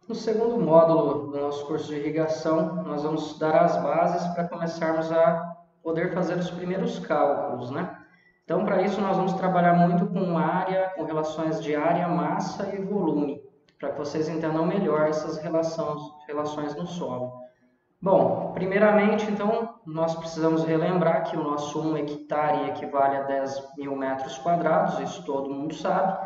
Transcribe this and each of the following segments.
No segundo módulo do nosso curso de irrigação, nós vamos dar as bases para começarmos a poder fazer os primeiros cálculos, né? Então, para isso, nós vamos trabalhar muito com área, com relações de área, massa e volume, para que vocês entendam melhor essas relações no solo. Bom, primeiramente, então, nós precisamos relembrar que o nosso 1 hectare equivale a 10 mil metros quadrados, isso todo mundo sabe,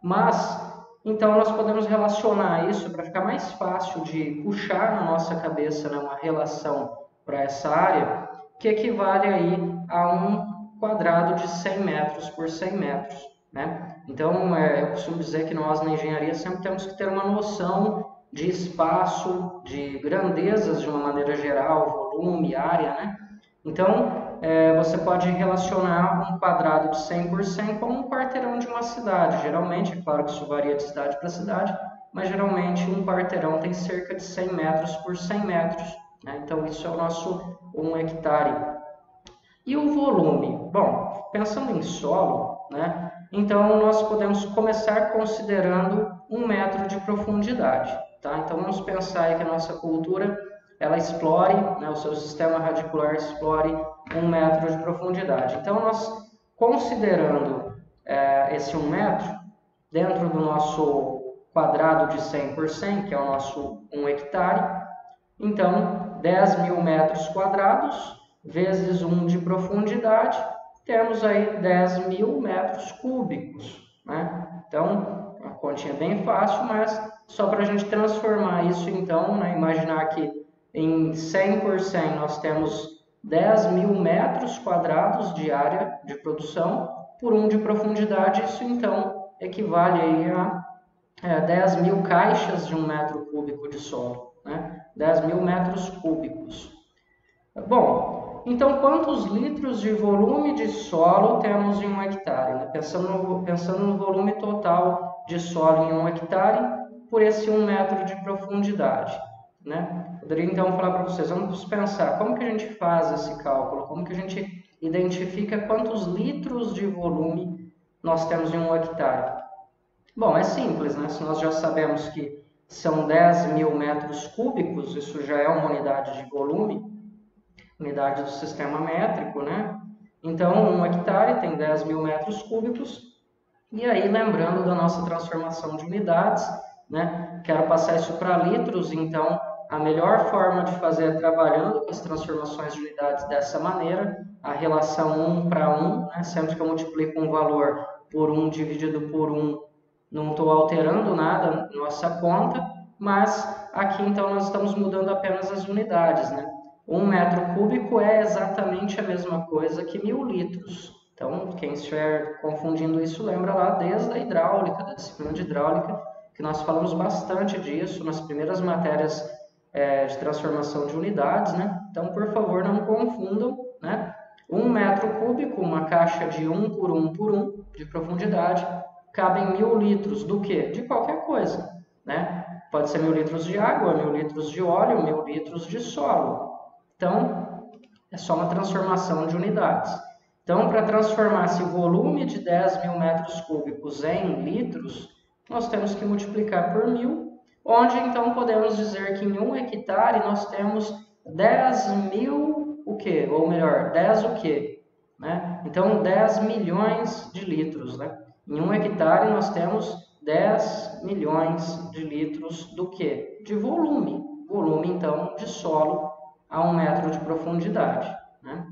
mas, então, nós podemos relacionar isso para ficar mais fácil de puxar na nossa cabeça, né, uma relação para essa área, que equivale aí a um quadrado de 100 metros por 100 metros, né? Então, eu costumo dizer que nós, na engenharia, sempre temos que ter uma noção de espaço, de grandezas de uma maneira geral, volume, área, né? Então, você pode relacionar um quadrado de 100 por 100 com um quarteirão de uma cidade. Geralmente, é claro que isso varia de cidade para cidade, mas geralmente um quarteirão tem cerca de 100 metros por 100 metros, né? Então, isso é o nosso 1 hectare. E o volume? Bom, pensando em solo, né? Então, nós podemos começar considerando 1 metro de profundidade. Tá? Então, vamos pensar aí que a nossa cultura ela explore, né, o seu sistema radicular explore 1 metro de profundidade. Então, nós considerando esse 1 metro dentro do nosso quadrado de 100 por 100, que é o nosso 1 hectare, então 10 mil metros quadrados vezes 1 de profundidade, temos aí 10 mil metros cúbicos, né? Então, a continha é bem fácil, mas só para a gente transformar isso, então, né, imaginar que em 100 por 100 nós temos 10 mil metros quadrados de área de produção por 1 de profundidade, isso então equivale aí a 10 mil caixas de 1 metro cúbico de solo, né? 10 mil metros cúbicos. Bom, então quantos litros de volume de solo temos em 1 hectare? Né? Pensando no volume total de solo em 1 hectare por esse 1 metro de profundidade. Né? Poderia então falar para vocês, vamos pensar como que a gente faz esse cálculo, como que a gente identifica quantos litros de volume nós temos em 1 hectare. Bom, é simples, né? Se nós já sabemos que são 10 mil metros cúbicos, isso já é uma unidade de volume, unidade do sistema métrico, né? Então, 1 hectare tem 10 mil metros cúbicos. E aí, lembrando da nossa transformação de unidades, né? Quero passar isso para litros, então a melhor forma de fazer é trabalhando com as transformações de unidades dessa maneira, a relação 1 para 1, né? Sempre que eu multiplico um valor por 1 dividido por 1, não estou alterando nada na nossa conta, mas aqui então nós estamos mudando apenas as unidades, né? 1 metro cúbico é exatamente a mesma coisa que 1000 litros. Então, quem estiver confundindo isso, lembra lá desde a hidráulica, da disciplina de hidráulica, que nós falamos bastante disso nas primeiras matérias de transformação de unidades, né? Então, por favor, não confundam, né? 1 metro cúbico, uma caixa de 1 por 1 por 1 de profundidade, cabem 1000 litros do quê? De qualquer coisa, né? Pode ser 1000 litros de água, 1000 litros de óleo, 1000 litros de solo. Então, é só uma transformação de unidades. Então, para transformar esse volume de 10 mil metros cúbicos em litros, nós temos que multiplicar por 1000, onde então podemos dizer que em 1 hectare nós temos 10 mil o quê? Ou melhor, 10 o quê? Né? Então, 10 milhões de litros. Né? Em 1 hectare nós temos 10 milhões de litros do quê? De volume. Volume, então, de solo a 1 metro de profundidade. Né?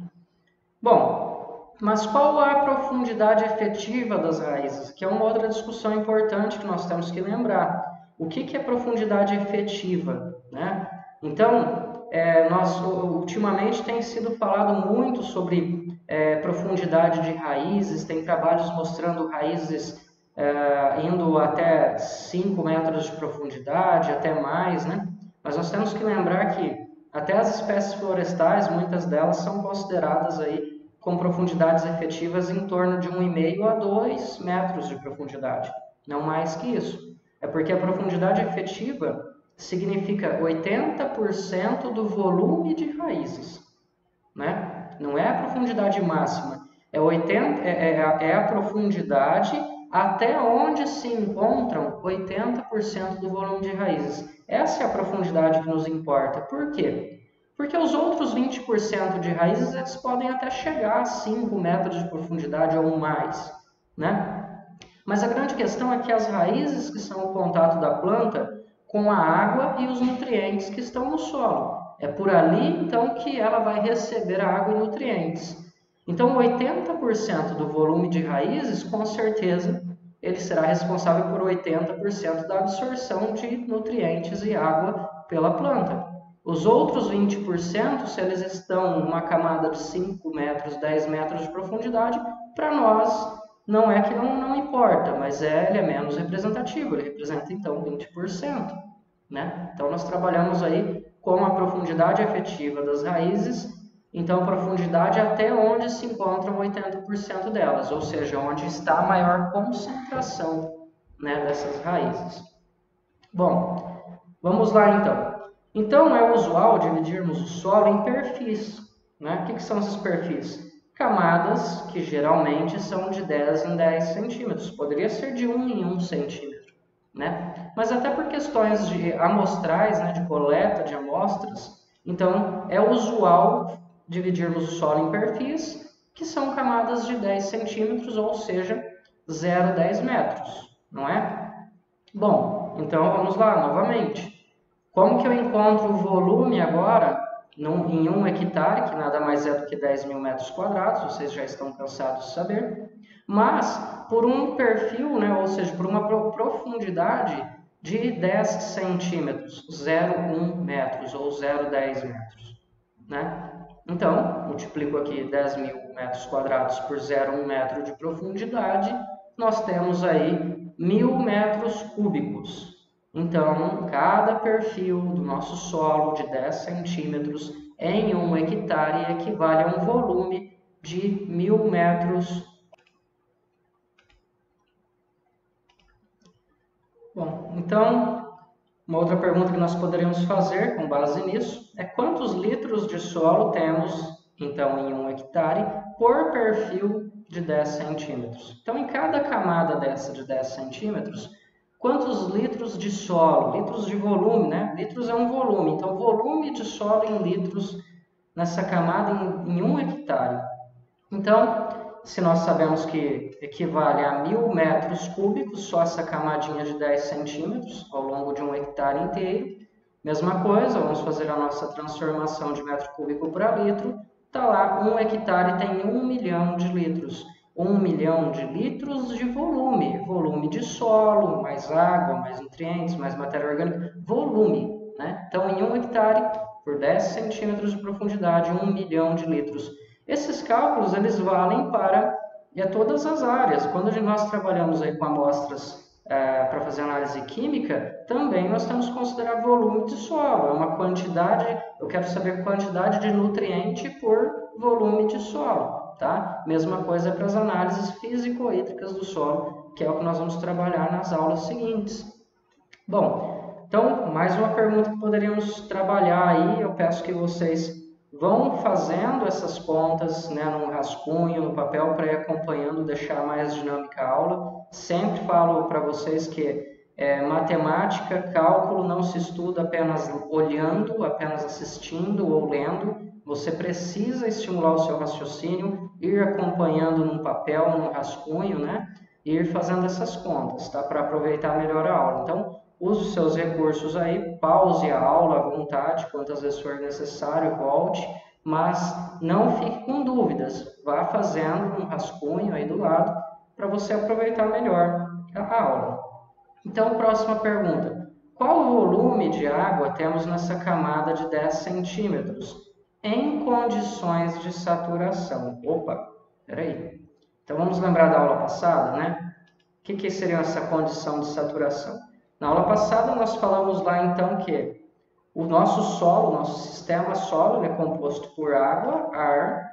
Bom, mas qual a profundidade efetiva das raízes? Que é uma outra discussão importante que nós temos que lembrar. O que é profundidade efetiva? Né? Então, nós ultimamente tem sido falado muito sobre profundidade de raízes, tem trabalhos mostrando raízes indo até 5 metros de profundidade, até mais, né? Mas nós temos que lembrar que até as espécies florestais, muitas delas são consideradas aí com profundidades efetivas em torno de 1,5 a 2 metros de profundidade, não mais que isso. É porque a profundidade efetiva significa 80% do volume de raízes, né? Não é a profundidade máxima, é a profundidade até onde se encontram 80% do volume de raízes. Essa é a profundidade que nos importa. Por quê? Porque os outros 20% de raízes eles podem até chegar a 5 metros de profundidade ou mais, né? Mas a grande questão é que as raízes que são o contato da planta com a água e os nutrientes que estão no solo. É por ali, então, que ela vai receber a água e nutrientes. Então, 80% do volume de raízes, com certeza, ele será responsável por 80% da absorção de nutrientes e água pela planta. Os outros 20%, se eles estão numa camada de 5 metros, 10 metros de profundidade, para nós não é que não importa, mas ele é menos representativo, ele representa então 20%. Né? Então nós trabalhamos aí com a profundidade efetiva das raízes, então profundidade até onde se encontram 80% delas, ou seja, onde está a maior concentração, né, dessas raízes. Bom, vamos lá então. Então é usual dividirmos o solo em perfis. Né? O que são esses perfis? Camadas que geralmente são de 10 em 10 centímetros, poderia ser de 1 em 1 centímetro. Né? Mas até por questões de amostrais, né, de coleta de amostras, então é usual dividirmos o solo em perfis, que são camadas de 10 centímetros, ou seja, 0,10 metros, não é? Bom, então vamos lá novamente. Como que eu encontro o volume agora em 1 hectare, que nada mais é do que 10.000 metros quadrados, vocês já estão cansados de saber, mas por um perfil, né, ou seja, por uma profundidade de 10 centímetros, 0,1 metros ou 0,10 metros. Né? Então, multiplico aqui 10.000 metros quadrados por 0,1 metro de profundidade, nós temos aí 1.000 metros cúbicos. Então, cada perfil do nosso solo de 10 centímetros em 1 hectare equivale a um volume de 1.000 metros. Bom, então, uma outra pergunta que nós poderíamos fazer com base nisso é quantos litros de solo temos, então, em 1 hectare por perfil de 10 centímetros. Então, em cada camada dessa de 10 centímetros, quantos litros de solo, litros de volume, né? Litros é um volume, então volume de solo em litros nessa camada em 1 hectare. Então, se nós sabemos que equivale a 1.000 metros cúbicos, só essa camadinha de 10 centímetros ao longo de 1 hectare inteiro. Mesma coisa, vamos fazer a nossa transformação de metro cúbico para litro. Está lá, 1 hectare tem 1 milhão de litros. 1 milhão de litros de volume, volume de solo, mais água, mais nutrientes, mais matéria orgânica, volume. Né? Então, em 1 hectare, por 10 centímetros de profundidade, 1 milhão de litros. Esses cálculos eles valem para todas as áreas. Quando nós trabalhamos aí com amostras para fazer análise química, também nós temos que considerar volume de solo. É uma quantidade, eu quero saber quantidade de nutriente por volume de solo. Tá? Mesma coisa para as análises físico-hídricas do solo, que é o que nós vamos trabalhar nas aulas seguintes. Bom, então, mais uma pergunta que poderíamos trabalhar aí, eu peço que vocês vão fazendo essas contas, né, num rascunho, no papel, para ir acompanhando, deixar mais dinâmica a aula. Sempre falo para vocês que matemática, cálculo não se estuda apenas olhando, apenas assistindo ou lendo. Você precisa estimular o seu raciocínio, ir acompanhando num papel, num rascunho, né? E ir fazendo essas contas, tá? Para aproveitar melhor a aula. Então, use os seus recursos aí, pause a aula à vontade, quantas vezes for necessário, volte, mas não fique com dúvidas. Vá fazendo um rascunho aí do lado para você aproveitar melhor a aula. Então, próxima pergunta. Qual volume de água temos nessa camada de 10 centímetros em condições de saturação? Opa, peraí. Então, vamos lembrar da aula passada, né? O que seria essa condição de saturação? Na aula passada, nós falamos lá, então, que o nosso solo, o nosso sistema solo, é composto por água, ar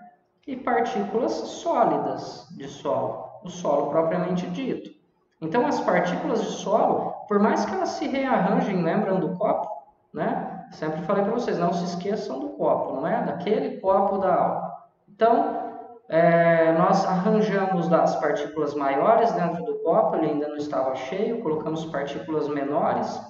e partículas sólidas de solo, o solo propriamente dito. Então, as partículas de solo, por mais que elas se rearranjem, lembram do copo? Né? Sempre falei para vocês, não se esqueçam do copo, não é? Daquele copo da aula. Então, nós arranjamos as partículas maiores dentro do copo, ele ainda não estava cheio, colocamos partículas menores,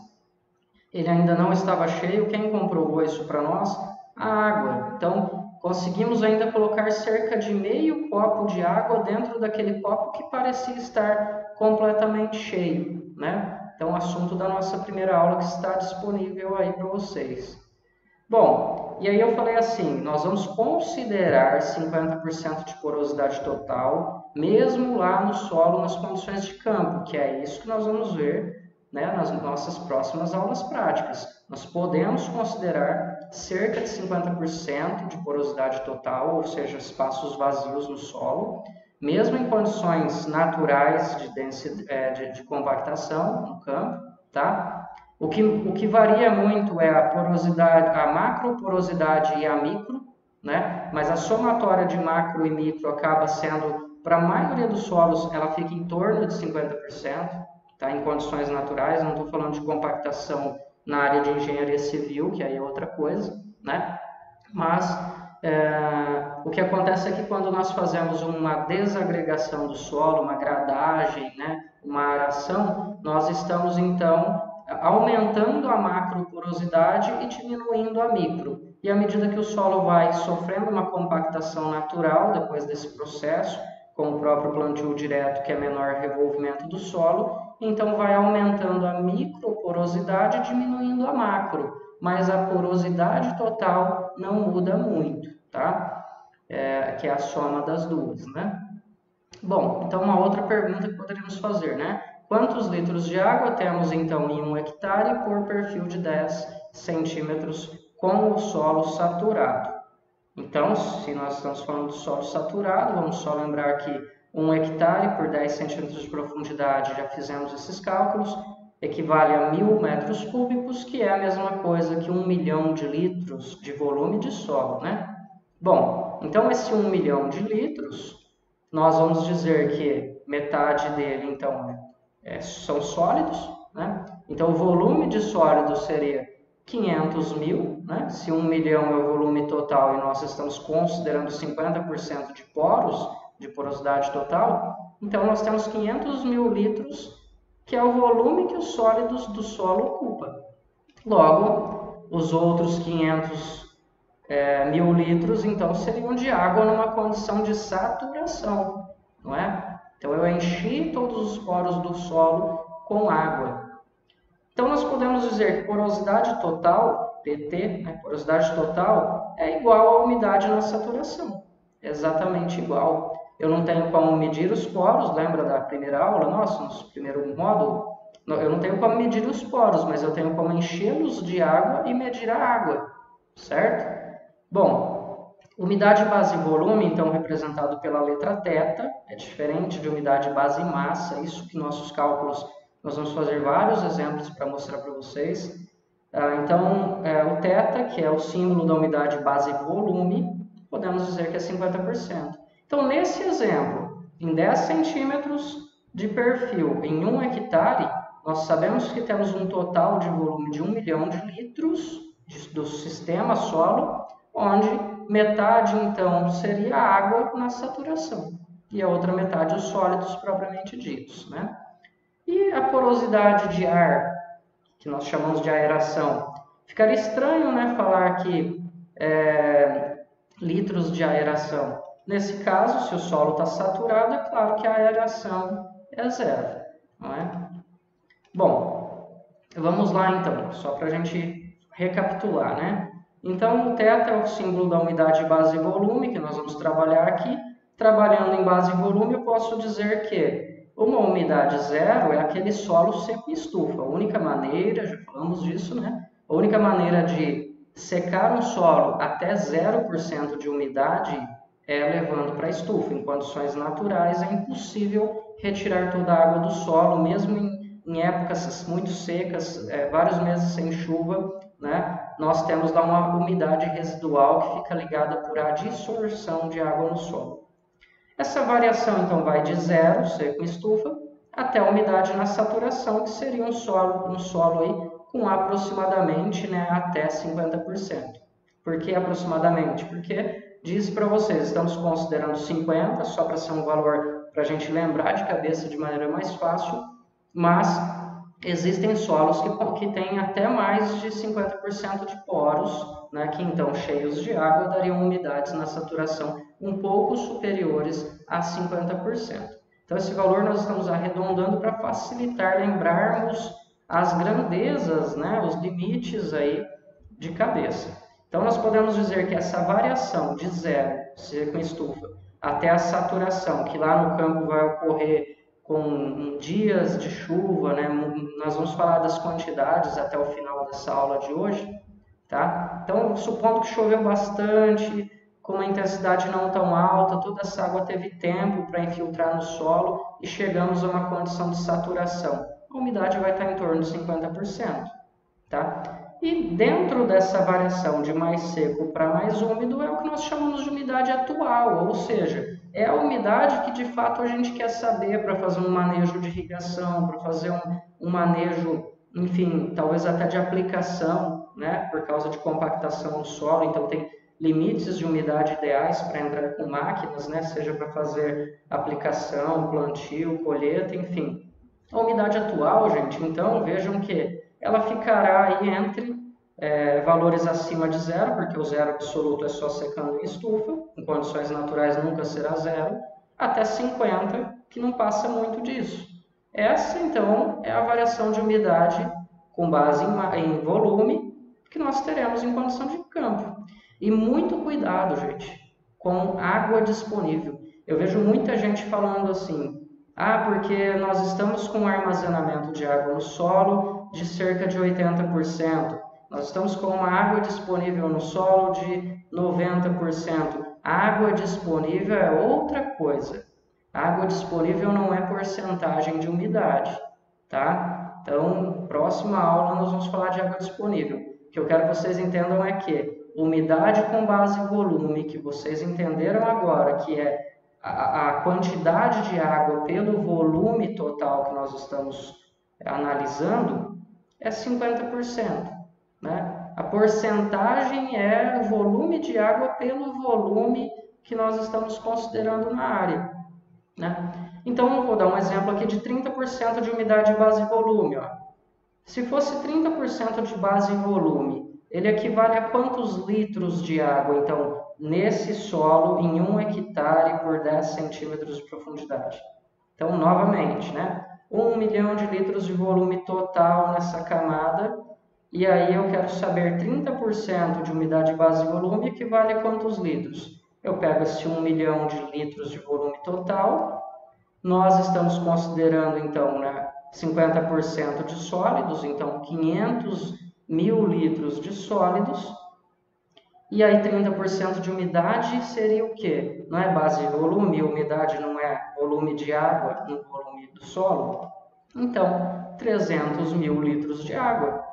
ele ainda não estava cheio. Quem comprovou isso para nós? A água. Então, conseguimos ainda colocar cerca de meio copo de água dentro daquele copo que parecia estar completamente cheio, né? Então, assunto da nossa primeira aula que está disponível aí para vocês. Bom, e aí eu falei assim, nós vamos considerar 50% de porosidade total, mesmo lá no solo, nas condições de campo, que é isso que nós vamos ver, né, nas nossas próximas aulas práticas. Nós podemos considerar cerca de 50% de porosidade total, ou seja, espaços vazios no solo, mesmo em condições naturais de compactação no campo, tá? O que varia muito é a porosidade, a macroporosidade e a micro, né? Mas a somatória de macro e micro acaba sendo, para a maioria dos solos, ela fica em torno de 50%, tá? Em condições naturais, não estou falando de compactação na área de engenharia civil, que aí é outra coisa, né? Mas o que acontece é que quando nós fazemos uma desagregação do solo, uma gradagem, né? Uma aração, nós estamos então aumentando a macroporosidade e diminuindo a micro. E à medida que o solo vai sofrendo uma compactação natural depois desse processo, com o próprio plantio direto, que é menor revolvimento do solo, então vai aumentando a microporosidade e diminuindo a macro, mas a porosidade total não muda muito, tá? Que é a soma das duas, né? Bom, então uma outra pergunta que poderíamos fazer, né? Quantos litros de água temos então em 1 hectare por perfil de 10 centímetros com o solo saturado? Então, se nós estamos falando do solo saturado, vamos só lembrar que 1 hectare por 10 centímetros de profundidade, já fizemos esses cálculos, equivale a 1.000 metros cúbicos, que é a mesma coisa que 1 milhão de litros de volume de solo, né? Bom, então esse 1 milhão de litros, nós vamos dizer que metade dele, então, são sólidos, né? Então, o volume de sólidos seria 500 mil, né? Se 1 milhão é o volume total e nós estamos considerando 50% de poros, de porosidade total, então nós temos 500 mil litros, que é o volume que os sólidos do solo ocupam. Logo, os outros 500 mil litros, então, seriam de água numa condição de saturação, não é? Então, eu enchi todos os poros do solo com água. Então, nós podemos dizer que porosidade total, PT, né, porosidade total, é igual à umidade na saturação. Exatamente igual. Eu não tenho como medir os poros, lembra da primeira aula nossa, no primeiro módulo? Eu não tenho como medir os poros, mas eu tenho como enchê-los de água e medir a água, certo? Bom, umidade base volume, então representado pela letra θ, é diferente de umidade base massa, isso que nossos cálculos, nós vamos fazer vários exemplos para mostrar para vocês. Então, o θ, que é o símbolo da umidade base volume, podemos dizer que é 50%. Então, nesse exemplo, em 10 centímetros de perfil em 1 hectare, nós sabemos que temos um total de volume de 1 milhão de litros do sistema solo, onde metade, então, seria água na saturação e a outra metade os sólidos propriamente ditos, né? E a porosidade de ar, que nós chamamos de aeração. Ficaria estranho, né, falar que litros de aeração. Nesse caso, se o solo está saturado, é claro que a aeração é zero, não é? Bom, vamos lá então, só para a gente recapitular, né? Então, o θ é o símbolo da umidade base e volume, que nós vamos trabalhar aqui. Trabalhando em base e volume, eu posso dizer que uma umidade zero é aquele solo seco e estufa. A única maneira, já falamos disso, né? A única maneira de secar um solo até 0% de umidade é levando para a estufa. Em condições naturais, é impossível retirar toda a água do solo, mesmo em épocas muito secas, vários meses sem chuva, né? Nós temos lá uma umidade residual que fica ligada por a dissorção de água no solo. Essa variação, então, vai de zero, seco e estufa, até a umidade na saturação, que seria um solo aí com aproximadamente, né, até 50%. Por que aproximadamente? Porque disse para vocês, estamos considerando 50, só para ser um valor para a gente lembrar de cabeça de maneira mais fácil, mas existem solos que têm até mais de 50% de poros, né, que então cheios de água dariam umidades na saturação um pouco superiores a 50%. Então esse valor nós estamos arredondando para facilitar lembrarmos as grandezas, né, os limites aí de cabeça. Então nós podemos dizer que essa variação de zero, seja com estufa, até a saturação, que lá no campo vai ocorrer com dias de chuva, né? Nós vamos falar das quantidades até o final dessa aula de hoje, tá? Então, supondo que choveu bastante, com uma intensidade não tão alta, toda essa água teve tempo para infiltrar no solo e chegamos a uma condição de saturação. A umidade vai estar em torno de 50%, tá? E dentro dessa variação de mais seco para mais úmido é o que nós chamamos de umidade atual, ou seja, é a umidade que de fato a gente quer saber para fazer um manejo de irrigação, para fazer um manejo, enfim, talvez até de aplicação, né, por causa de compactação do solo. Então tem limites de umidade ideais para entrar com máquinas, né, seja para fazer aplicação, plantio, colheita, enfim. A umidade atual, gente, então vejam que ela ficará aí entre valores acima de zero, porque o zero absoluto é só secando em estufa, em condições naturais nunca será zero, até 50, que não passa muito disso. Essa, então, é a variação de umidade com base em volume que nós teremos em condição de campo. E muito cuidado, gente, com água disponível. Eu vejo muita gente falando assim, porque nós estamos com um armazenamento de água no solo de cerca de 80%. Nós estamos com uma água disponível no solo de 90%. A água disponível é outra coisa. A água disponível não é porcentagem de umidade, tá? Então, próxima aula nós vamos falar de água disponível. O que eu quero que vocês entendam é que umidade com base em volume, que vocês entenderam agora, que é a quantidade de água pelo volume total que nós estamos analisando, é 50%. Né? A porcentagem é o volume de água pelo volume que nós estamos considerando na área. Né? Então, eu vou dar um exemplo aqui de 30% de umidade base volume. Ó. Se fosse 30% de base em volume, ele equivale a quantos litros de água, então, nesse solo, em 1 hectare por 10 centímetros de profundidade? Então, novamente, né? 1 milhão de litros de volume total nessa camada, e aí eu quero saber 30% de umidade base e volume equivale a quantos litros? Eu pego esse 1 milhão de litros de volume total, nós estamos considerando, então, né, 50% de sólidos, então 500 mil litros de sólidos, e aí 30% de umidade seria o quê? Não é base e volume, umidade não é volume de água no volume do solo? Então, 300 mil litros de água,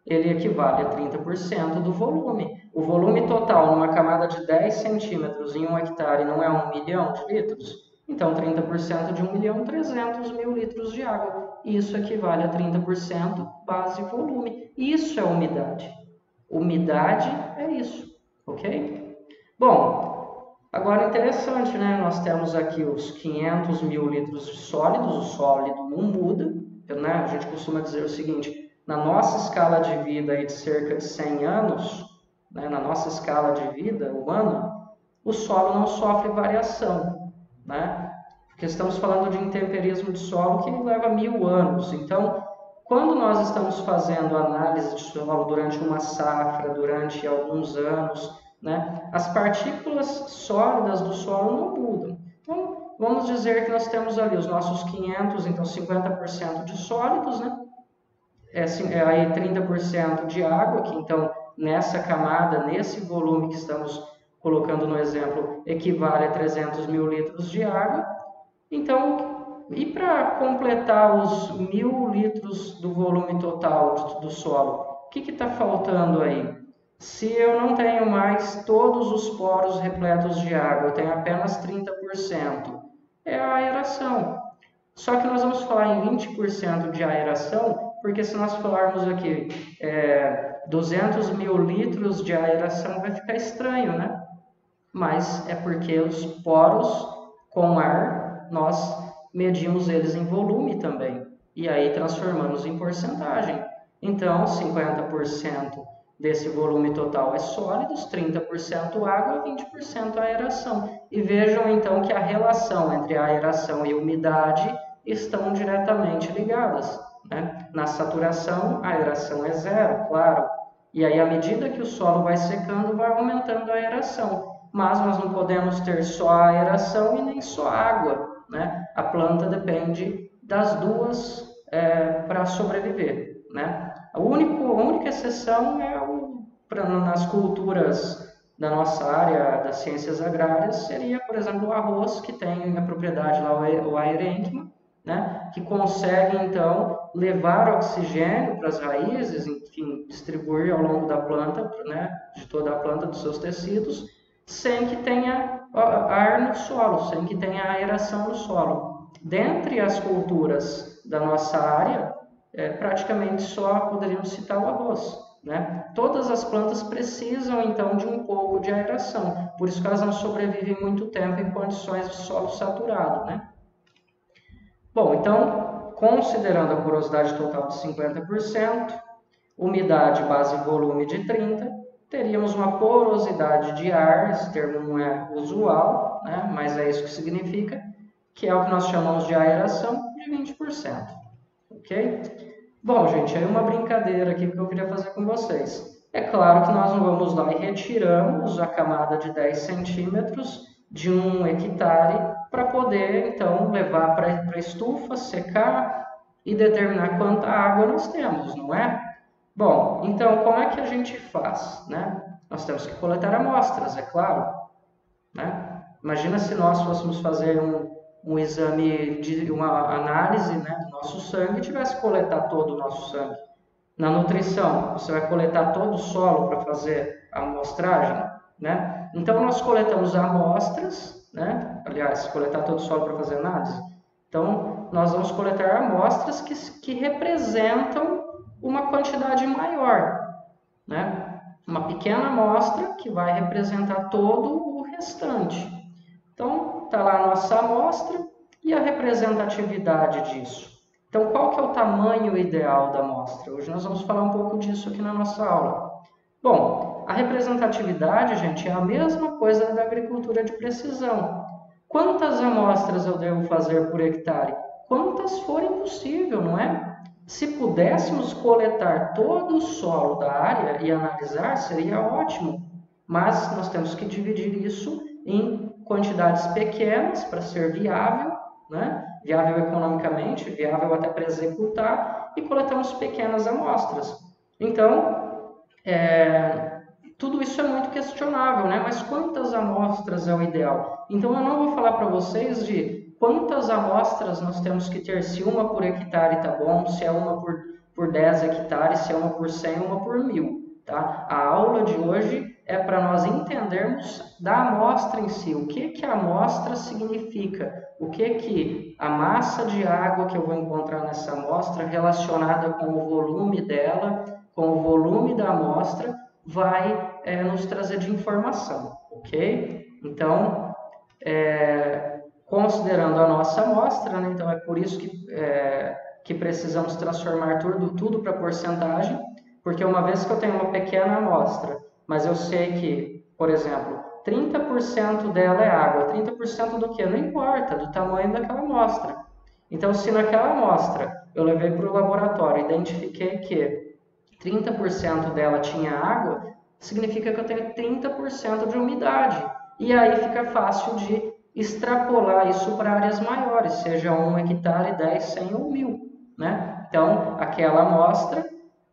ele equivale a 30% do volume. O volume total numa camada de 10 centímetros em 1 hectare não é 1 milhão de litros? Então, 30% de 1 milhão, 300 mil litros de água. Isso equivale a 30% base e volume. Isso é umidade. Umidade é isso, ok? Bom, agora interessante, né? Nós temos aqui os 500 mil litros de sólidos, o sólido não muda, né? A gente costuma dizer o seguinte, na nossa escala de vida aí de cerca de 100 anos, né? Na nossa escala de vida humana, o solo não sofre variação, né? Porque estamos falando de intemperismo de solo que leva 1000 anos, então quando nós estamos fazendo análise de solo durante uma safra, durante alguns anos, né, as partículas sólidas do solo não mudam. Então, vamos dizer que nós temos ali os nossos 500, então 50% de sólidos, né? Aí 30% de água, que então nessa camada, nesse volume que estamos colocando no exemplo, equivale a 300 mil litros de água. Então, e para completar os 1000 litros do volume total do solo, o que está faltando aí? Se eu não tenho mais todos os poros repletos de água, eu tenho apenas 30%, é a aeração. Só que nós vamos falar em 20% de aeração, porque se nós falarmos aqui 200 mil litros de aeração, vai ficar estranho, né? mas é porque os poros com ar, nós medimos eles em volume também, e aí transformamos em porcentagem. Então, 50% desse volume total é sólidos, 30% água, 20% aeração. E vejam então que a relação entre a aeração e a umidade estão diretamente ligadas, né? Na saturação, a aeração é zero, claro. E aí, à medida que o solo vai secando, vai aumentando a aeração. Mas nós não podemos ter só a aeração e nem só a água, né? A planta depende das duas para sobreviver, né? A única exceção é nas culturas da nossa área das ciências agrárias, seria, por exemplo, o arroz, que tem a propriedade lá, o aerênquima, né? Que consegue, então, levar oxigênio para as raízes, enfim, distribuir ao longo da planta, né? De toda a planta, dos seus tecidos, sem que tenha ar no solo, sem que tenha aeração no solo. Dentre as culturas da nossa área, praticamente só poderíamos citar o arroz, né? Todas as plantas precisam, então, de um pouco de aeração, por isso que elas não sobrevivem muito tempo em condições de solo saturado, né? Bom, então, considerando a porosidade total de 50%, umidade base volume de 30%, teríamos uma porosidade de ar, esse termo não é usual, né? Mas é isso que significa, que é o que nós chamamos de aeração, de 20%. Ok? Bom, gente, aí uma brincadeira aqui que eu queria fazer com vocês. É claro que nós não vamos lá e retiramos a camada de 10 centímetros de 1 hectare para poder, então, levar para a estufa, secar e determinar quanta água nós temos, não é? Bom, então, como é que a gente faz, né? Nós temos que coletar amostras, é claro, né? Imagina se nós fôssemos fazer um exame, uma análise, né, do nosso sangue e tivesse que coletar todo o nosso sangue. Na nutrição, você vai coletar todo o solo para fazer a amostragem, né? Então, nós coletamos amostras, né? Aliás, coletar todo o solo para fazer análise. Então, nós vamos coletar amostras que representam uma quantidade maior, né? Uma pequena amostra que vai representar todo o restante. Então, está lá a nossa amostra e a representatividade disso. Então, qual que é o tamanho ideal da amostra? Hoje nós vamos falar um pouco disso aqui na nossa aula. Bom, a representatividade, gente, é a mesma coisa da agricultura de precisão. Quantas amostras eu devo fazer por hectare? Quantas forem possível, não é? Se pudéssemos coletar todo o solo da área e analisar, seria ótimo. Mas nós temos que dividir isso em quantidades pequenas para ser viável, né? Viável economicamente, viável até para executar, e coletamos pequenas amostras. Então, tudo isso é muito questionável, né? Mas quantas amostras é o ideal? Então, eu não vou falar para vocês de quantas amostras nós temos que ter, se uma por hectare está bom, se é uma por 10 hectares, se é uma por 100, uma por 1000. Tá? A aula de hoje é para nós entendermos da amostra em si, o que a amostra significa, o que a massa de água que eu vou encontrar nessa amostra relacionada com o volume dela, com o volume da amostra, vai nos trazer de informação, ok? Então, considerando a nossa amostra, né, então é por isso que precisamos transformar tudo para porcentagem, porque uma vez que eu tenho uma pequena amostra, mas eu sei que, por exemplo, 30% dela é água, 30% do que? Não importa, do tamanho daquela amostra. Então, se naquela amostra eu levei para o laboratório e identifiquei que 30% dela tinha água, significa que eu tenho 30% de umidade. E aí fica fácil de extrapolar isso para áreas maiores, seja 1 hectare, 10, 100 ou 1000. Né? Então, aquela amostra,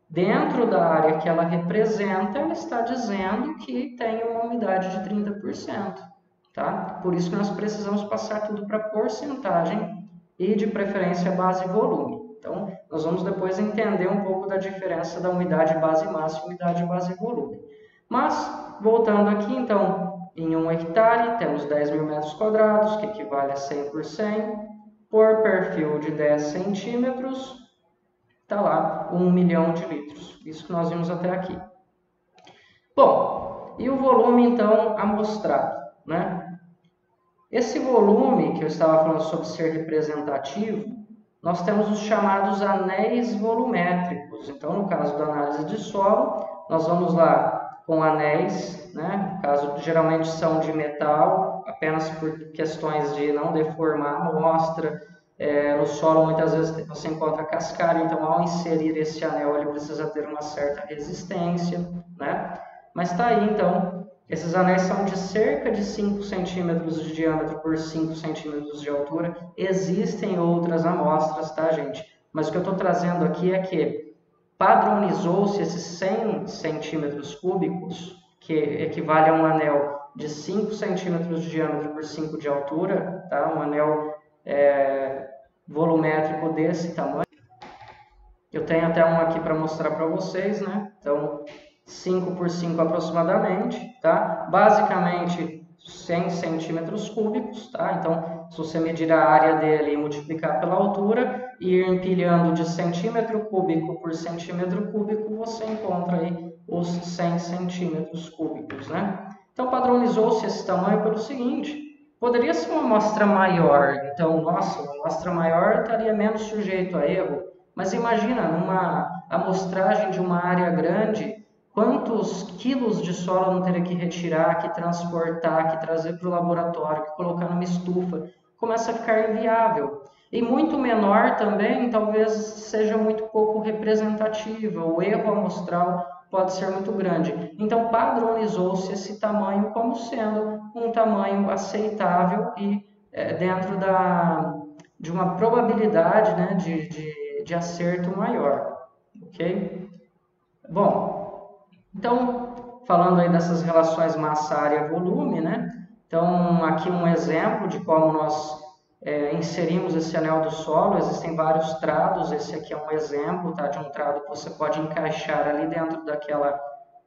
dentro da área que ela representa, ela está dizendo que tem uma umidade de 30%. Tá? Por isso que nós precisamos passar tudo para porcentagem e, de preferência, base e volume. Então, nós vamos depois entender um pouco da diferença da umidade base máxima e umidade base volume. Mas, voltando aqui, então, em 1 hectare, temos 10.000 metros quadrados, que equivale a 100 por 100, por perfil de 10 centímetros, está lá 1 milhão de litros. Isso que nós vimos até aqui. Bom, e o volume, então, amostrado? né? Esse volume que eu estava falando sobre ser representativo, nós temos os chamados anéis volumétricos. Então, no caso da análise de solo, nós vamos lá com anéis, né? No caso, geralmente são de metal, apenas por questões de não deformar a amostra. No solo, muitas vezes, você encontra cascalho, então, ao inserir esse anel, ele precisa ter uma certa resistência, né? Mas está aí, então, esses anéis são de cerca de 5 centímetros de diâmetro por 5 centímetros de altura. Existem outras amostras, tá, gente? Mas o que eu estou trazendo aqui é que padronizou-se esses 100 centímetros cúbicos, que equivale a um anel de 5 centímetros de diâmetro por 5 de altura, tá? Um anel volumétrico desse tamanho. Eu tenho até um aqui para mostrar para vocês, né? Então, 5 por 5 aproximadamente, tá? Basicamente 100 centímetros cúbicos, tá? Então, se você medir a área dele e multiplicar pela altura e ir empilhando de centímetro cúbico por centímetro cúbico, você encontra aí os 100 centímetros cúbicos, né? Então, padronizou-se esse tamanho pelo seguinte: poderia ser uma amostra maior, então, nossa, uma amostra maior estaria menos sujeito a erro, mas imagina, numa amostragem de uma área grande, quantos quilos de solo eu não teria que retirar, que transportar, que trazer para o laboratório, que colocar numa estufa. Começa a ficar inviável. E muito menor também, talvez seja muito pouco representativa. O erro amostral pode ser muito grande. Então, padronizou-se esse tamanho como sendo um tamanho aceitável e dentro de uma probabilidade, né, de acerto maior, ok? Bom, então, falando aí dessas relações massa, área, volume, né? Então, aqui um exemplo de como nós inserimos esse anel do solo. Existem vários trados, esse aqui é um exemplo, tá? De um trado que você pode encaixar ali dentro daquela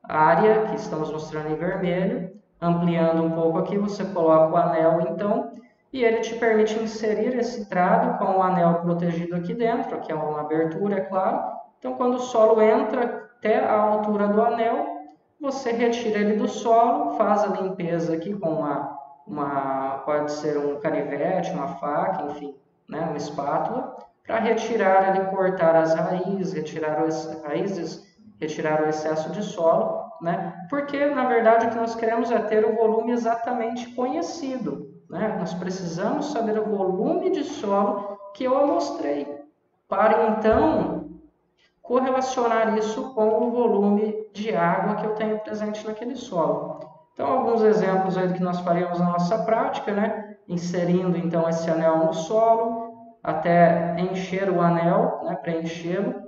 área que estamos mostrando em vermelho. Ampliando um pouco aqui, você coloca o anel, então, e ele te permite inserir esse trado com o anel protegido aqui dentro, que é uma abertura, é claro. Então, quando o solo entra até a altura do anel, você retira ele do solo, faz a limpeza aqui com pode ser um canivete, uma faca, enfim, né, uma espátula, para retirar ali, cortar as raízes, retirar o excesso de solo, né? Porque, na verdade, o que nós queremos é ter o volume exatamente conhecido, né? Nós precisamos saber o volume de solo que eu amostrei, para então correlacionar isso com o volume de água que eu tenho presente naquele solo. Então, alguns exemplos aí do que nós faríamos na nossa prática, né? Inserindo então esse anel no solo, até encher o anel, né? Preenchê-lo.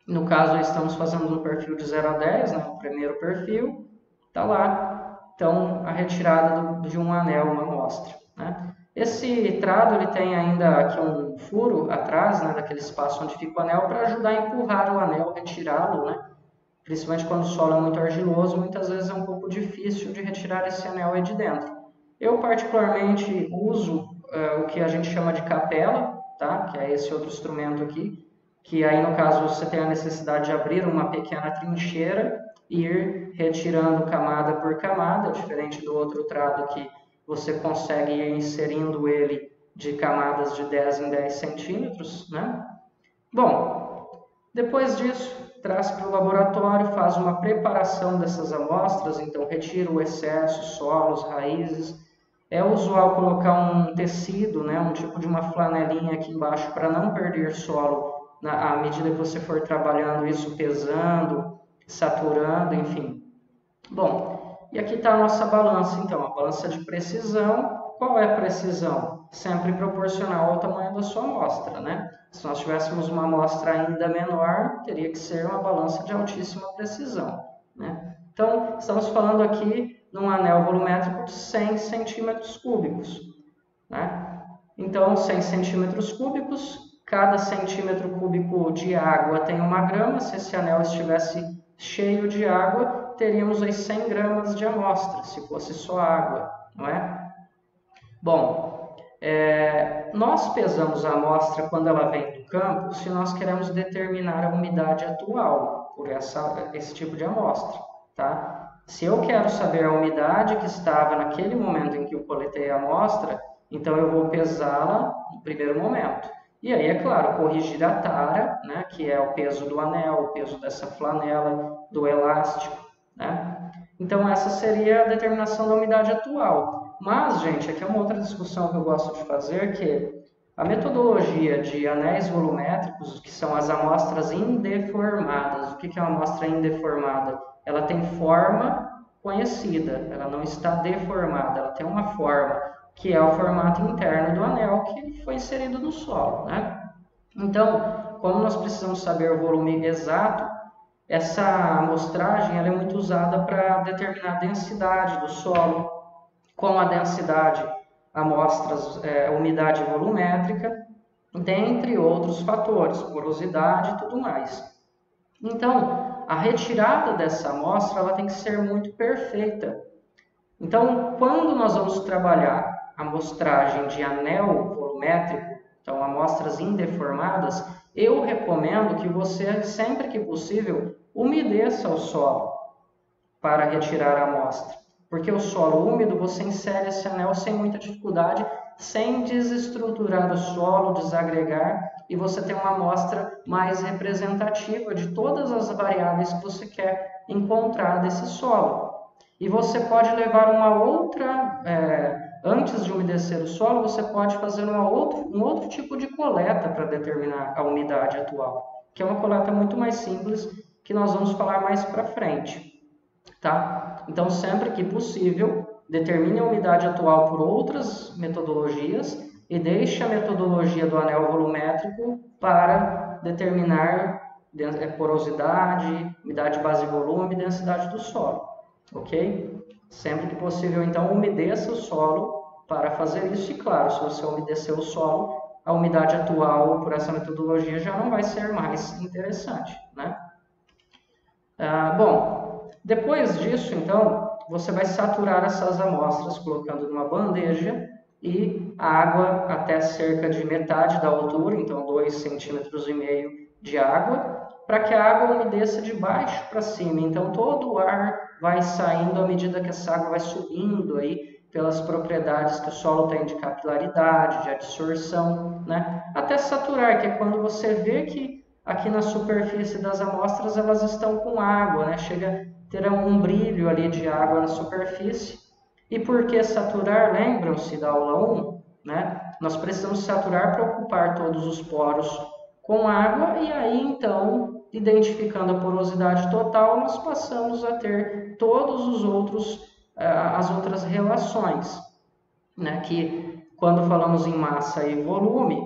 No caso, estamos fazendo no perfil de 0 a 10, né? O primeiro perfil, está lá. Então, a retirada de um anel, uma amostra, né? Esse trado ele tem ainda aqui um furo atrás, né, daquele espaço onde fica o anel, para ajudar a empurrar o anel, retirá-lo, né? Principalmente quando o solo é muito argiloso, muitas vezes é um pouco difícil de retirar esse anel aí de dentro. Eu particularmente uso o que a gente chama de capela, tá? Que é esse outro instrumento aqui, que aí no caso você tem a necessidade de abrir uma pequena trincheira e ir retirando camada por camada, diferente do outro trado que você consegue ir inserindo ele de camadas de 10 em 10 centímetros, né? Bom, depois disso, traz para o laboratório, faz uma preparação dessas amostras, então retira o excesso, solos, raízes. É usual colocar um tecido, né, um tipo de uma flanelinha aqui embaixo para não perder solo à medida que você for trabalhando isso, pesando, saturando, enfim. Bom, e aqui está a nossa balança, então, a balança de precisão. Qual é a precisão? Sempre proporcional ao tamanho da sua amostra, né? Se nós tivéssemos uma amostra ainda menor, teria que ser uma balança de altíssima precisão, né? Então, estamos falando aqui de um anel volumétrico de 100 centímetros cúbicos, né? Então, 100 centímetros cúbicos, cada centímetro cúbico de água tem 1 grama. Se esse anel estivesse cheio de água, teríamos aí 100 gramas de amostra, se fosse só água, não é? Bom, nós pesamos a amostra quando ela vem do campo, se nós queremos determinar a umidade atual por esse tipo de amostra, tá? Se eu quero saber a umidade que estava naquele momento em que eu coletei a amostra, então eu vou pesá-la no primeiro momento. E aí, é claro, corrigir a tara, né, que é o peso do anel, o peso dessa flanela, do elástico, né? Então, essa seria a determinação da umidade atual. Mas, gente, aqui é uma outra discussão que eu gosto de fazer, que a metodologia de anéis volumétricos, que são as amostras indeformadas. O que é uma amostra indeformada? Ela tem forma conhecida, ela não está deformada, ela tem uma forma, que é o formato interno do anel que foi inserido no solo, né? Então, como nós precisamos saber o volume exato, essa amostragem ela é muito usada para determinar a densidade do solo, com a densidade, amostras, umidade volumétrica, dentre outros fatores, porosidade e tudo mais. Então, a retirada dessa amostra ela tem que ser muito perfeita. Então, quando nós vamos trabalhar a amostragem de anel volumétrico, então amostras indeformadas, eu recomendo que você, sempre que possível, umedeça o solo para retirar a amostra. Porque o solo úmido, você insere esse anel sem muita dificuldade, sem desestruturar o solo, desagregar, e você tem uma amostra mais representativa de todas as variáveis que você quer encontrar desse solo. E você pode levar uma outra, antes de umedecer o solo, você pode fazer um outro tipo de coleta para determinar a umidade atual, que é uma coleta muito mais simples, que nós vamos falar mais para frente. Tá? Então, sempre que possível, determine a umidade atual por outras metodologias e deixe a metodologia do anel volumétrico para determinar porosidade, umidade base e volume e densidade do solo. Ok? Sempre que possível, então, umedeça o solo para fazer isso. E, claro, se você umedecer o solo, a umidade atual por essa metodologia já não vai ser mais interessante, né? Bom, depois disso, então, você vai saturar essas amostras colocando numa bandeja e a água até cerca de metade da altura, então 2,5 cm de água, para que a água umedeça de baixo para cima. Então, todo o ar vai saindo à medida que essa água vai subindo aí pelas propriedades que o solo tem de capilaridade, de absorção, né? Até saturar, que é quando você vê que aqui na superfície das amostras elas estão com água, né? Chega a ter um brilho ali de água na superfície. E por que saturar? Lembram-se da aula 1? Né? Nós precisamos saturar para ocupar todos os poros com água e aí então, identificando a porosidade total, nós passamos a ter todos os outros, as outras relações, né? Que quando falamos em massa e volume,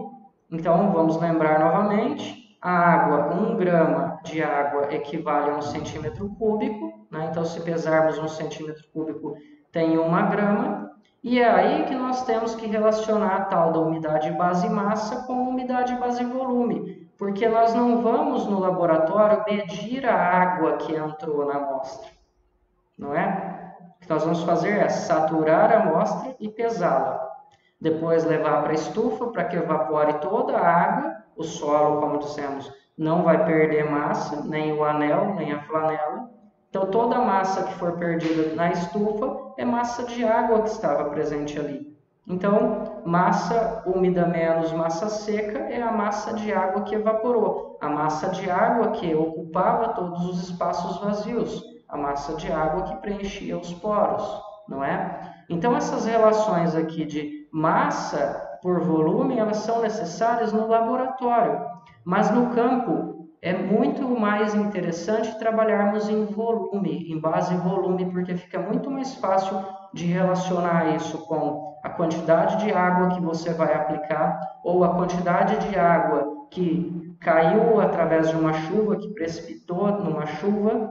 então vamos lembrar novamente, a água, 1 grama de água equivale a 1 centímetro cúbico, né? Então se pesarmos 1 centímetro cúbico tem 1 grama, e é aí que nós temos que relacionar a tal da umidade base massa com a umidade base volume, porque nós não vamos no laboratório medir a água que entrou na amostra, não é? O que nós vamos fazer é saturar a amostra e pesá-la. Depois levar para a estufa para que evapore toda a água. O solo, como dissemos, não vai perder massa, nem o anel, nem a flanela. Então, toda a massa que for perdida na estufa é massa de água que estava presente ali. Então, massa úmida menos massa seca é a massa de água que evaporou. A massa de água que ocupava todos os espaços vazios. A massa de água que preenchia os poros, não é? Então, essas relações aqui de massa por volume, elas são necessárias no laboratório, mas no campo é muito mais interessante trabalharmos em volume, em base volume, porque fica muito mais fácil de relacionar isso com a quantidade de água que você vai aplicar ou a quantidade de água que caiu através de uma chuva, que precipitou numa chuva,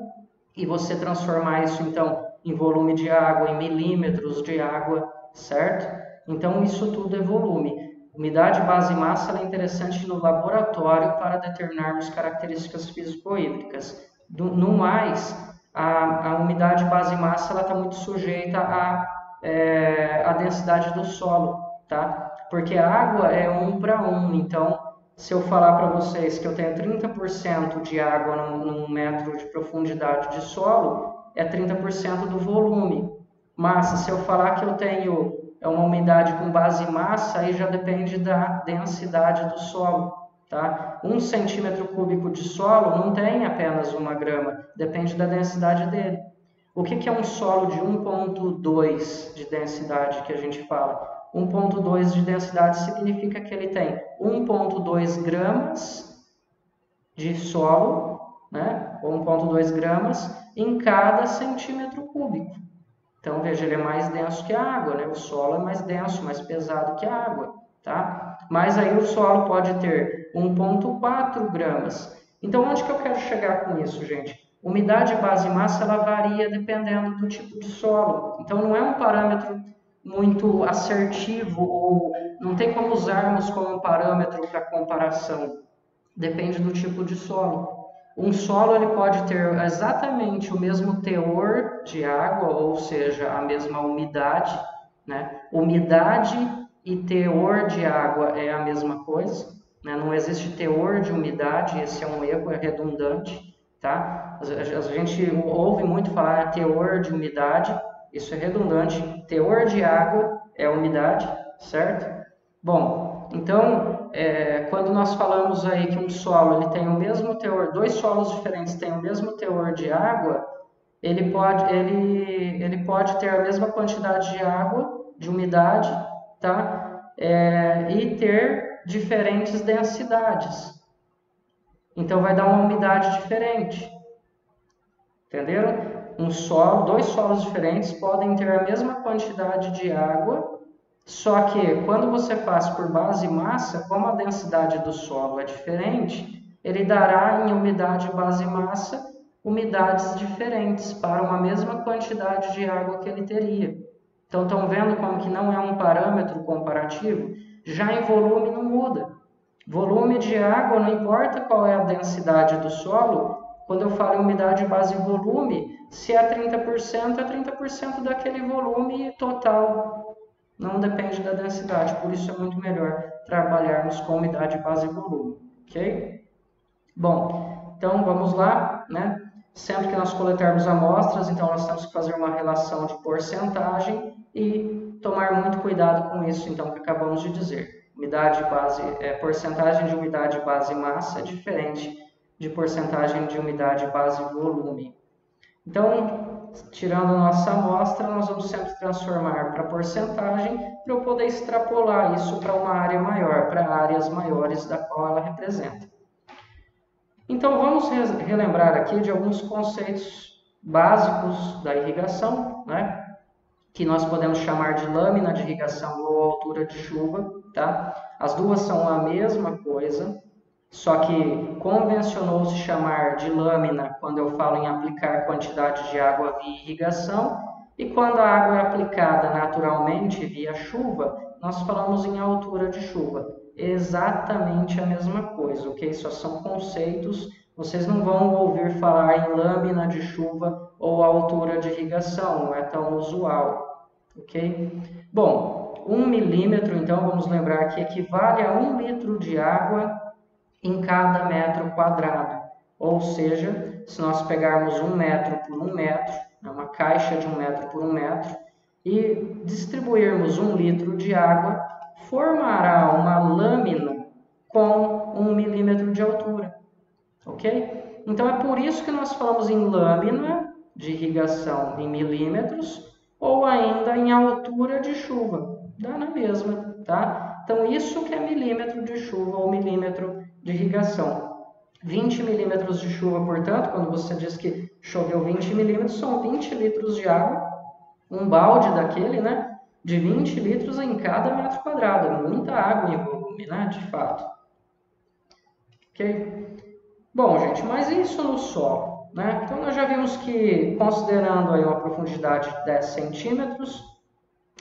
e você transformar isso então em volume de água, em milímetros de água, certo? Então isso tudo é volume. Umidade base massa é interessante no laboratório para determinarmos características físico-hídricas. No mais, a umidade base massa está muito sujeita à densidade do solo, tá? Porque a água é 1 para 1, então se eu falar para vocês que eu tenho 30% de água num metro de profundidade de solo, é 30% do volume. Massa, se eu falar que eu tenho uma umidade com base em massa, aí já depende da densidade do solo. Tá? 1 centímetro cúbico de solo não tem apenas 1 grama, depende da densidade dele. O que é um solo de 1,2 de densidade que a gente fala? 1,2 de densidade significa que ele tem 1,2 gramas de solo, né? Ou 1,2 gramas em cada centímetro cúbico. Então, veja, ele é mais denso que a água, né? O solo é mais denso, mais pesado que a água, tá? Mas aí o solo pode ter 1,4 gramas. Então, onde que eu quero chegar com isso, gente? Umidade, base e massa, ela varia dependendo do tipo de solo. Então, não é um parâmetro muito assertivo ou não tem como usarmos como um parâmetro para comparação. Depende do tipo de solo. Um solo ele pode ter exatamente o mesmo teor de água, ou seja, a mesma umidade, né? Umidade e teor de água é a mesma coisa, né? Não existe teor de umidade, esse é um erro, é redundante, tá? A gente ouve muito falar teor de umidade, isso é redundante. Teor de água é a umidade, certo? Bom, então, quando nós falamos aí que um solo ele tem o mesmo teor, dois solos diferentes têm o mesmo teor de água, ele pode ter a mesma quantidade de água, de umidade, tá? E ter diferentes densidades. Então, vai dar uma umidade diferente. Entenderam? Dois solos diferentes podem ter a mesma quantidade de água, só que quando você faz por base e massa, como a densidade do solo é diferente, ele dará em umidade, base e massa umidades diferentes para uma mesma quantidade de água que ele teria. Então, estão vendo como que não é um parâmetro comparativo? Já em volume não muda. Volume de água, não importa qual é a densidade do solo, quando eu falo em umidade, base e volume, se é 30%, é 30% daquele volume total. Não depende da densidade, por isso é muito melhor trabalharmos com umidade, base e volume, ok? Bom, então vamos lá, né? Sempre que nós coletarmos amostras, então nós temos que fazer uma relação de porcentagem e tomar muito cuidado com isso, então, que acabamos de dizer. Umidade, base, porcentagem de umidade, base e massa é diferente de porcentagem de umidade, base e volume. Então, tirando a nossa amostra, nós vamos sempre transformar para porcentagem para eu poder extrapolar isso para uma área maior, para áreas maiores da qual ela representa. Então, vamos relembrar aqui de alguns conceitos básicos da irrigação, né? Que nós podemos chamar de lâmina de irrigação ou altura de chuva, tá? As duas são a mesma coisa, só que convencionou-se chamar de lâmina quando eu falo em aplicar quantidade de água via irrigação, e quando a água é aplicada naturalmente via chuva, nós falamos em altura de chuva. Exatamente a mesma coisa, ok? Só são conceitos, vocês não vão ouvir falar em lâmina de chuva ou altura de irrigação, não é tão usual, ok? Bom, 1 milímetro, então, vamos lembrar que equivale a 1 litro de água em cada metro quadrado. Ou seja, se nós pegarmos 1 metro por 1 metro, uma caixa de 1 metro por 1 metro, e distribuirmos 1 litro de água, formará uma lâmina com 1 milímetro de altura. Ok? Então é por isso que nós falamos em lâmina de irrigação em milímetros ou ainda em altura de chuva. Dá na mesma, tá? Então isso que é milímetro de chuva ou milímetro de irrigação. 20 milímetros de chuva, portanto, quando você diz que choveu 20 milímetros, são 20 litros de água, um balde daquele, né? De 20 litros em cada metro quadrado. É muita água em volume, né? De fato. Ok? Bom, gente, mas isso no solo, né? Então, nós já vimos que, considerando aí uma profundidade de 10 centímetros,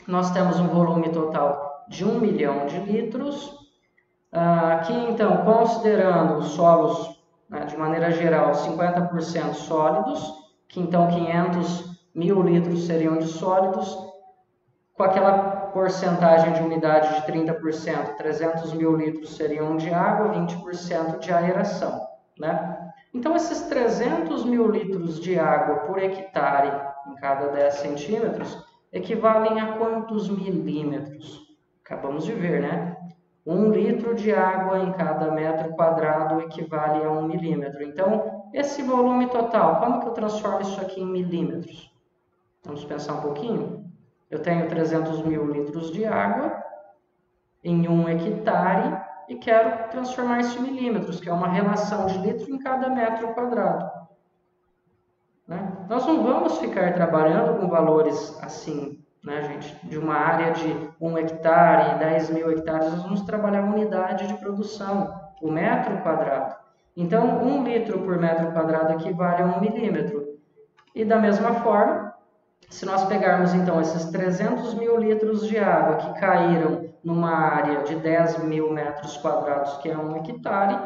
nós temos um volume total de 1 milhão de litros. Aqui, então, considerando os solos, né, de maneira geral, 50% sólidos, que então 500 mil litros seriam de sólidos, com aquela porcentagem de umidade de 30%, 300 mil litros seriam de água, 20% de aeração, né? Então, esses 300 mil litros de água por hectare em cada 10 centímetros equivalem a quantos milímetros? Acabamos de ver, né? 1 litro de água em cada metro quadrado equivale a 1 milímetro. Então, esse volume total, como que eu transformo isso aqui em milímetros? Vamos pensar um pouquinho? Eu tenho 300 mil litros de água em 1 hectare e quero transformar isso em milímetros, que é uma relação de litro em cada metro quadrado. Né? Nós não vamos ficar trabalhando com valores assim, né, gente? De uma área de 1 hectare, 10 mil hectares, nós vamos trabalhar unidade de produção, o metro quadrado. Então, 1 litro por metro quadrado equivale a 1 milímetro. E da mesma forma, se nós pegarmos então esses 300 mil litros de água que caíram numa área de 10 mil metros quadrados, que é 1 hectare,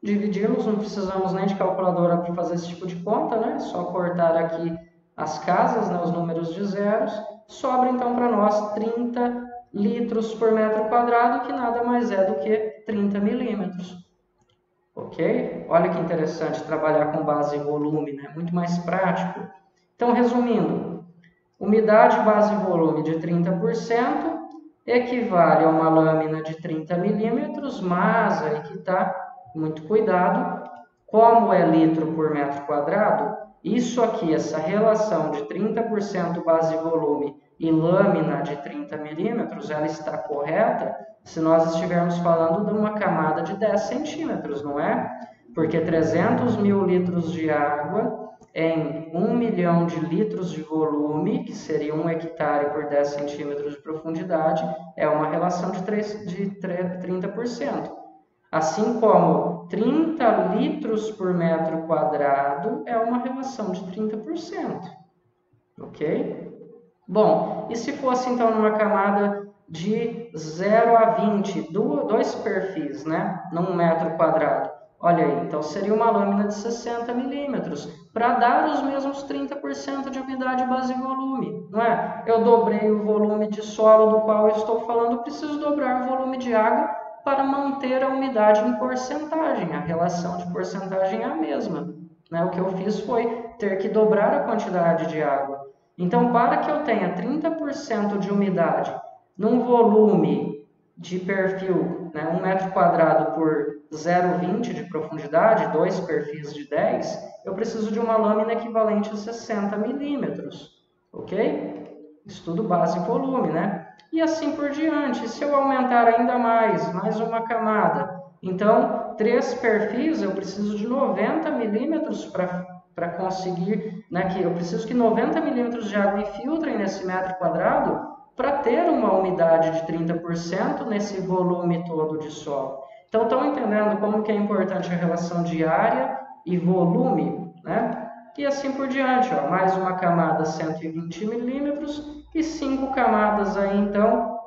dividirmos, não precisamos nem de calculadora para fazer esse tipo de conta, né? É só cortar aqui as casas, né? Os números de zeros, sobra então para nós 30 litros por metro quadrado, que nada mais é do que 30 milímetros. Ok? Olha que interessante trabalhar com base em volume, né? Muito mais prático. Então, resumindo, umidade base volume de 30% equivale a uma lâmina de 30 milímetros, mas aí que está, muito cuidado, como é litro por metro quadrado, isso aqui, essa relação de 30% base volume e lâmina de 30 milímetros, ela está correta se nós estivermos falando de uma camada de 10 centímetros, não é? Porque 300 mil litros de água em 1 milhão de litros de volume, que seria 1 hectare por 10 centímetros de profundidade, é uma relação de 30%. Assim como 30 litros por metro quadrado é uma relação de 30%. Ok? Bom, e se fosse então numa camada de 0 a 20, dois perfis, né? Num metro quadrado. Olha aí, então seria uma lâmina de 60 milímetros, para dar os mesmos 30% de umidade base e volume, não é? Eu dobrei o volume de solo do qual eu estou falando, preciso dobrar o volume de água para manter a umidade em porcentagem, a relação de porcentagem é a mesma. Né? O que eu fiz foi ter que dobrar a quantidade de água. Então, para que eu tenha 30% de umidade num volume de perfil, né, 1 metro quadrado por 0,20 de profundidade, 2 perfis de 10, eu preciso de uma lâmina equivalente a 60 milímetros, ok? Estudo base e volume, né? E assim por diante. Se eu aumentar ainda mais uma camada, então 3 perfis eu preciso de 90 milímetros para conseguir, né, que eu preciso que 90 milímetros de água infiltrem nesse metro quadrado para ter uma umidade de 30% nesse volume todo de solo. Então, estão entendendo como que é importante a relação de área e volume, né? E assim por diante, ó, mais uma camada 120 milímetros e 5 camadas aí, então,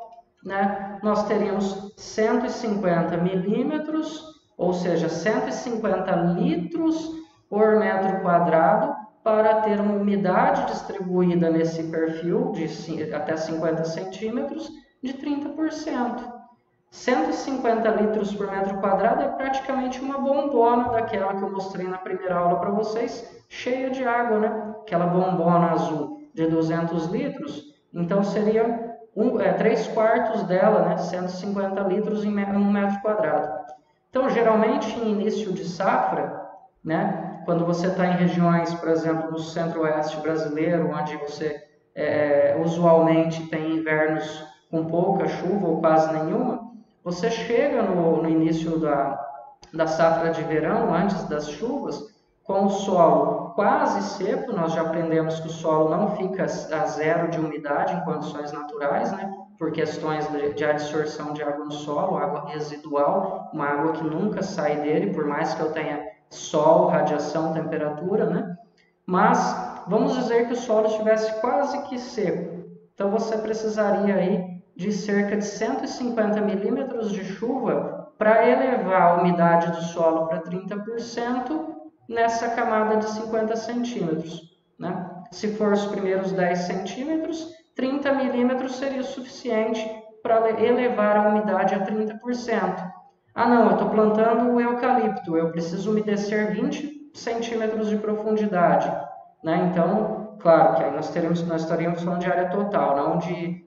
né, nós teríamos 150 milímetros, ou seja, 150 litros por metro quadrado, para ter uma umidade distribuída nesse perfil de até 50 centímetros de 30%. 150 litros por metro quadrado é praticamente uma bombona daquela que eu mostrei na primeira aula para vocês, cheia de água, né? Aquela bombona azul de 200 litros, então seria 3/4 dela, né? 150 litros em 1 metro quadrado. Então, geralmente, em início de safra, né? Quando você está em regiões, por exemplo, no centro-oeste brasileiro, onde você usualmente tem invernos com pouca chuva ou quase nenhuma, você chega no início da safra de verão, antes das chuvas, com o solo quase seco. Nós já aprendemos que o solo não fica a zero de umidade em condições naturais, né? Por questões de adsorção de água no solo, água residual, uma água que nunca sai dele, por mais que eu tenha sol, radiação, temperatura, né? Mas vamos dizer que o solo estivesse quase que seco. Então você precisaria aí de cerca de 150 milímetros de chuva para elevar a umidade do solo para 30% nessa camada de 50 centímetros. Né? Se for os primeiros 10 centímetros, 30 milímetros seria o suficiente para elevar a umidade a 30%. Ah não, eu estou plantando o eucalipto, eu preciso umedecer 20 centímetros de profundidade, né? Então, claro que aí nós estaríamos falando de área total, não de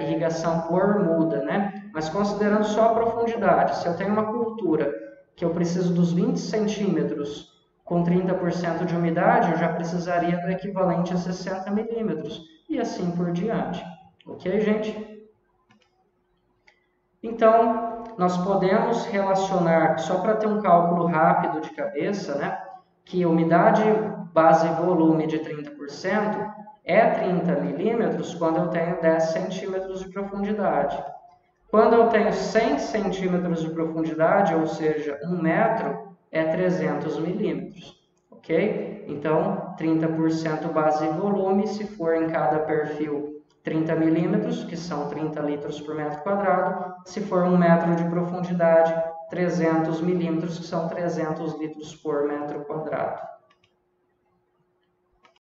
irrigação por muda, né? Mas considerando só a profundidade, se eu tenho uma cultura que eu preciso dos 20 centímetros com 30% de umidade, eu já precisaria do equivalente a 60 milímetros e assim por diante. Ok, gente? Então, nós podemos relacionar, só para ter um cálculo rápido de cabeça, né, que umidade base volume de 30% é 30 milímetros quando eu tenho 10 centímetros de profundidade. Quando eu tenho 100 centímetros de profundidade, ou seja, 1 metro, é 300 milímetros. Ok? Então, 30% base e volume, se for em cada perfil 30 milímetros, que são 30 litros por metro quadrado. Se for 1 metro de profundidade, 300 milímetros, que são 300 litros por metro quadrado.